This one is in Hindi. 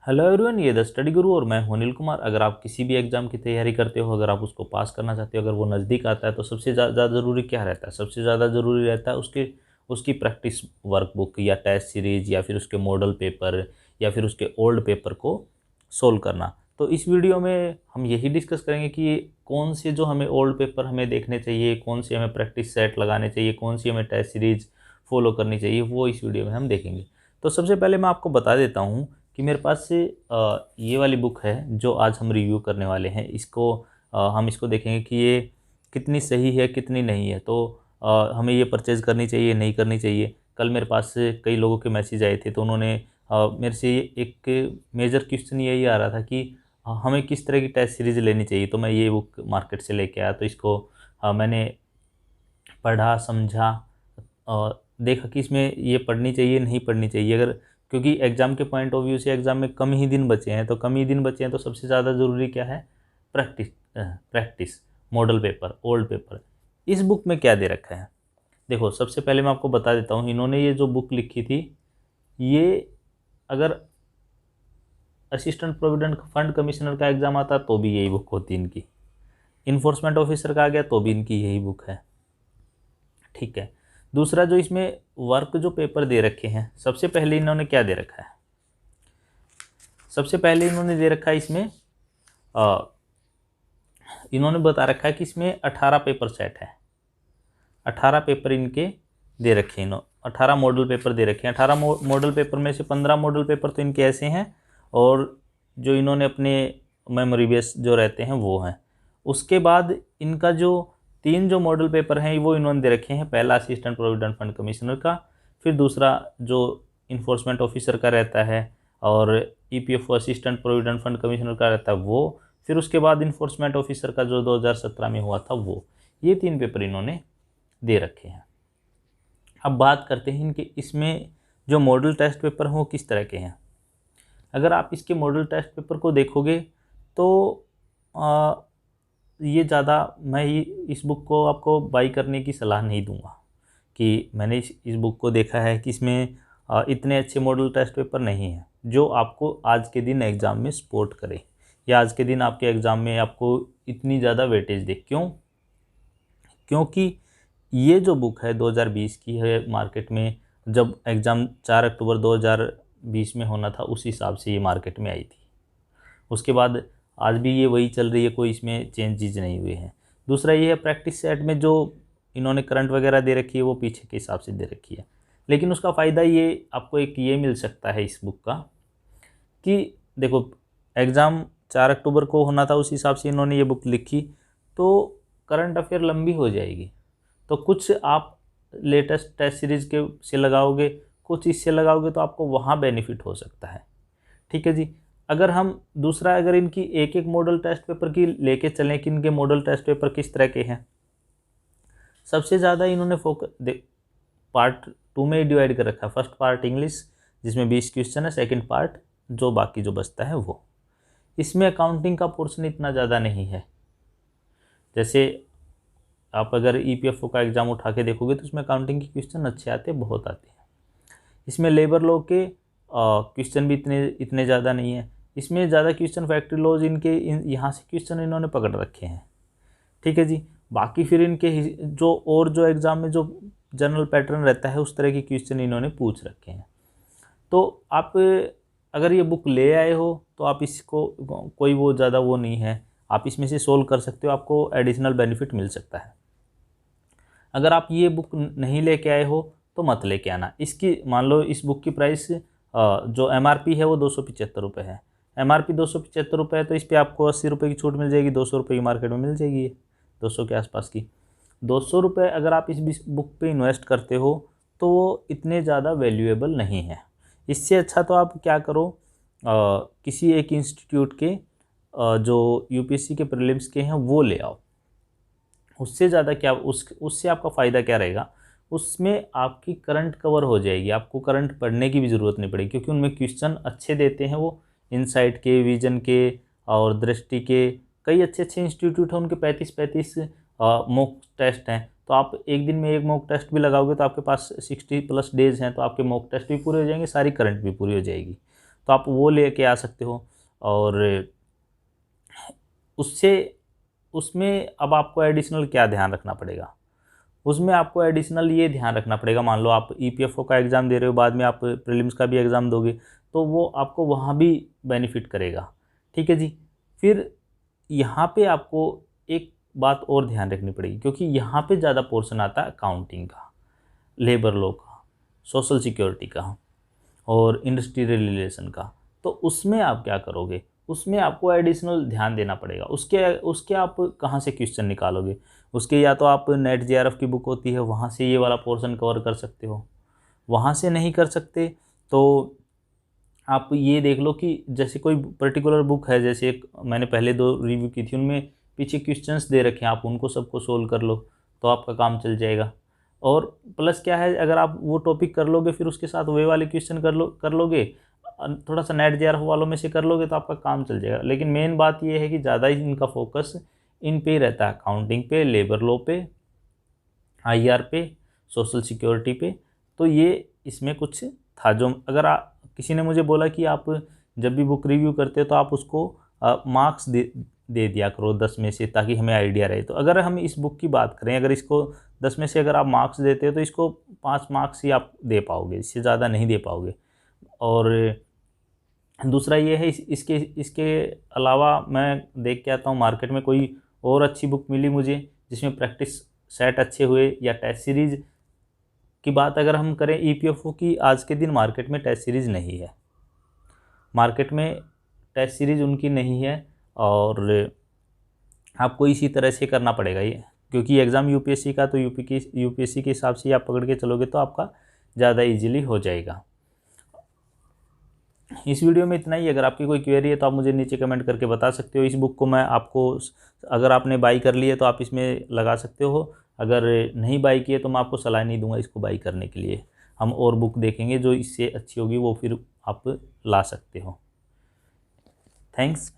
हेलो एवरीवन, ये द स्टडी गुरु और मैं हूं अनिल कुमार। अगर आप किसी भी एग्ज़ाम की तैयारी करते हो, अगर आप उसको पास करना चाहते हो, अगर वो नज़दीक आता है तो सबसे ज़्यादा ज़रूरी क्या रहता है? सबसे ज़्यादा ज़रूरी रहता है उसकी प्रैक्टिस वर्कबुक या टेस्ट सीरीज़ या फिर उसके मॉडल पेपर या फिर उसके ओल्ड पेपर को सोल्व करना। तो इस वीडियो में हम यही डिस्कस करेंगे कि कौन से जो हमें ओल्ड पेपर हमें देखने चाहिए, कौन से हमें प्रैक्टिस सेट लगाने चाहिए, कौन सी हमें टेस्ट सीरीज़ फॉलो करनी चाहिए, वो इस वीडियो में हम देखेंगे। तो सबसे पहले मैं आपको बता देता हूँ कि मेरे पास से ये वाली बुक है जो आज हम रिव्यू करने वाले हैं। हम इसको देखेंगे कि ये कितनी सही है कितनी नहीं है। तो हमें ये परचेज़ करनी चाहिए नहीं करनी चाहिए। कल मेरे पास से कई लोगों के मैसेज आए थे, तो उन्होंने मेरे से एक मेजर क्वेश्चन यही आ रहा था कि हमें किस तरह की टेस्ट सीरीज़ लेनी चाहिए। तो मैं ये बुक मार्केट से लेके आया, तो इसको मैंने पढ़ा, समझा, देखा कि इसमें ये पढ़नी चाहिए नहीं पढ़नी चाहिए। अगर क्योंकि एग्ज़ाम के पॉइंट ऑफ व्यू से एग्ज़ाम में कम ही दिन बचे हैं, तो सबसे ज़्यादा ज़रूरी क्या है? Practice model paper, old paper. इस बुक में क्या दे रखा है? देखो, सबसे पहले मैं आपको बता देता हूँ, इन्होंने ये जो बुक लिखी थी, ये अगर असिस्टेंट प्रोविडेंट फंड कमिश्नर का एग्ज़ाम आता तो भी यही बुक होती इनकी, इन्फोर्समेंट ऑफिसर का आ गया तो भी इनकी यही बुक है। ठीक है। दूसरा, जो इसमें वर्क जो पेपर दे रखे हैं, सबसे पहले इन्होंने क्या दे रखा है? सबसे पहले इन्होंने दे रखा है इसमें इन्होंने बता रखा है कि इसमें 18 पेपर सेट है। 18 पेपर इनके दे रखे हैं। 18 मॉडल पेपर दे रखे हैं। 18 मॉडल पेपर में से 15 मॉडल पेपर तो इनके ऐसे हैं, और जो इन्होंने अपने मेमोरी बेस जो रहते हैं वो हैं। उसके बाद इनका जो 3 जो मॉडल पेपर हैं वो इन्होंने दे रखे हैं। पहला असिस्टेंट प्रोविडेंट फंड कमिश्नर का, फिर दूसरा जो इन्फोर्समेंट ऑफिसर का रहता है, और EPFO assistant provident fund commissioner का रहता है वो, फिर उसके बाद इन्फोर्समेंट ऑफिसर का जो 2017 में हुआ था वो। ये 3 पेपर इन्होंने दे रखे हैं। अब बात करते हैं इनके इसमें जो मॉडल टेस्ट पेपर हैं वो किस तरह के हैं। अगर आप इसके मॉडल टेस्ट पेपर को देखोगे तो ये ज़्यादा मैं इस बुक को आपको बाई करने की सलाह नहीं दूंगा, कि मैंने इस बुक को देखा है कि इसमें इतने अच्छे मॉडल टेस्ट पेपर नहीं हैं जो आपको आज के दिन एग्ज़ाम में सपोर्ट करे, या आज के दिन आपके एग्ज़ाम में आपको इतनी ज़्यादा वेटेज दे। क्यों? क्योंकि ये जो बुक है 2020 की है, मार्केट में जब एग्ज़ाम 4 अक्टूबर 2020 में होना था उस हिसाब से ये मार्केट में आई थी। उसके बाद आज भी ये वही चल रही है, कोई इसमें चेंजेस नहीं हुए हैं। दूसरा ये है, प्रैक्टिस सेट में जो इन्होंने करंट वगैरह दे रखी है वो पीछे के हिसाब से दे रखी है। लेकिन उसका फ़ायदा ये आपको एक ये मिल सकता है इस बुक का, कि देखो एग्ज़ाम 4 अक्टूबर को होना था, उस हिसाब से इन्होंने ये बुक लिखी, तो करंट अफेयर लंबी हो जाएगी। तो कुछ आप लेटेस्ट टेस्ट सीरीज़ के से लगाओगे, कुछ इससे लगाओगे, तो आपको वहाँ बेनिफिट हो सकता है। ठीक है जी। अगर इनकी एक एक मॉडल टेस्ट पेपर की लेके चलें कि इनके मॉडल टेस्ट पेपर किस तरह के हैं, सबसे ज़्यादा इन्होंने पार्ट 2 में डिवाइड कर रखा है। फर्स्ट पार्ट इंग्लिश जिसमें 20 क्वेश्चन है, सेकंड पार्ट जो बाकी जो बचता है वो। इसमें अकाउंटिंग का पोर्शन इतना ज़्यादा नहीं है। जैसे आप अगर ईपीएफओ का एग्ज़ाम उठा के देखोगे तो उसमें अकाउंटिंग के क्वेश्चन अच्छे आते हैं, बहुत आते हैं। इसमें लेबर लॉ के क्वेश्चन भी इतने ज़्यादा नहीं है। इसमें ज़्यादा क्वेश्चन फैक्ट्री लॉज यहाँ से क्वेश्चन इन्होंने पकड़ रखे हैं। ठीक है जी। बाकी फिर इनके जो एग्ज़ाम में जो जनरल पैटर्न रहता है उस तरह के क्वेश्चन इन्होंने पूछ रखे हैं। तो आप अगर ये बुक ले आए हो तो आप इसको कोई वो ज़्यादा वो नहीं है, आप इसमें से सोल्व कर सकते हो, आपको एडिशनल बेनिफिट मिल सकता है। अगर आप ये बुक नहीं लेके आए हो तो मत लेके आना। इसकी मान लो इस बुक की प्राइस जो एमआरपी है वो 275 रुपये है। एमआरपी 275 रुपये है, तो इस पर आपको 80 रुपये की छूट मिल जाएगी। 200 रुपये की मार्केट में मिल जाएगी, 200 के आसपास की। 200 रुपये अगर आप इस बुक पे इन्वेस्ट करते हो तो वो इतने ज़्यादा वैल्यूएबल नहीं है। इससे अच्छा तो आप क्या करो, किसी एक इंस्टीट्यूट के जो यूपीएससी के प्रीलिम्स के हैं वो ले आओ। उससे ज़्यादा क्या, उससे आपका फ़ायदा क्या रहेगा? उसमें आपकी करंट कवर हो जाएगी, आपको करंट पढ़ने की भी ज़रूरत नहीं पड़ेगी, क्योंकि उनमें क्वेश्चन अच्छे देते हैं वो। इनसाइट के, विजन के और दृष्टि के कई अच्छे अच्छे इंस्टीट्यूट हैं, उनके 35 मॉक टेस्ट हैं। तो आप एक दिन में एक मॉक टेस्ट भी लगाओगे तो आपके पास 60+ डेज़ हैं, तो आपके मॉक टेस्ट भी पूरे हो जाएंगे, सारी करंट भी पूरी हो जाएगी। तो आप वो लेके आ सकते हो। और उसमें अब आपको एडिशनल क्या ध्यान रखना पड़ेगा, उसमें आपको एडिशनल ये ध्यान रखना पड़ेगा, मान लो आप ईपीएफओ का एग्ज़ाम दे रहे हो, बाद में आप प्रीलिम्स का भी एग्ज़ाम दोगे, तो वो आपको वहाँ भी बेनिफिट करेगा। ठीक है जी। फिर यहाँ पे आपको एक बात और ध्यान रखनी पड़ेगी, क्योंकि यहाँ पे ज़्यादा पोर्शन आता है अकाउंटिंग का, लेबर लॉ का, सोशल सिक्योरिटी का और इंडस्ट्रियल रिलेशन का। तो उसमें आप क्या करोगे, उसमें आपको एडिशनल ध्यान देना पड़ेगा। उसके आप कहाँ से क्वेश्चन निकालोगे, उसके या तो आप नेट जेआरएफ की बुक होती है, वहाँ से ये वाला पोर्शन कवर कर सकते हो। वहाँ से नहीं कर सकते तो आप ये देख लो कि जैसे कोई पर्टिकुलर बुक है, जैसे एक मैंने पहले 2 रिव्यू की थी, उनमें पीछे क्वेश्चंस दे रखे हैं, आप उनको सबको सोल्व कर लो तो आपका काम चल जाएगा। और प्लस क्या है, अगर आप वो टॉपिक कर लोगे फिर उसके साथ वे वाले क्वेश्चन कर लोगे, थोड़ा सा नेट जेआरएफ वालों में से कर लोगे तो आपका काम चल जाएगा। लेकिन मेन बात ये है कि ज़्यादा ही इनका फोकस इन पे ही रहता है, अकाउंटिंग पे, लेबर लॉ पे, आईआर पे, सोशल सिक्योरिटी पे। तो ये इसमें कुछ था जो अगर किसी ने मुझे बोला कि आप जब भी बुक रिव्यू करते हो तो आप उसको मार्क्स दे दिया करो 10 में से, ताकि हमें आइडिया रहे। तो अगर हम इस बुक की बात करें, अगर इसको 10 में से अगर आप मार्क्स देते हो तो इसको 5 मार्क्स ही आप दे पाओगे, इससे ज़्यादा नहीं दे पाओगे। और दूसरा ये है इसके अलावा मैं देख के आता हूँ मार्केट में कोई और अच्छी बुक मिली मुझे जिसमें प्रैक्टिस सेट अच्छे हुए, या टेस्ट सीरीज़ की बात अगर हम करें ईपीएफओ की, आज के दिन मार्केट में टेस्ट सीरीज़ नहीं है, मार्केट में टेस्ट सीरीज़ उनकी नहीं है। और आपको इसी तरह से करना पड़ेगा ये, क्योंकि एग्ज़ाम यूपीएससी का, तो यूपीएससी के हिसाब से आप पकड़ के चलोगे तो आपका ज़्यादा इजीली हो जाएगा। इस वीडियो में इतना ही। अगर आपकी कोई क्वेरी है तो आप मुझे नीचे कमेंट करके बता सकते हो। इस बुक को मैं आपको, अगर आपने बाई कर ली है तो आप इसमें लगा सकते हो, अगर नहीं बाई की है तो मैं आपको सलाह नहीं दूंगा इसको बाई करने के लिए। हम और बुक देखेंगे जो इससे अच्छी होगी, वो फिर आप ला सकते हो। थैंक्स।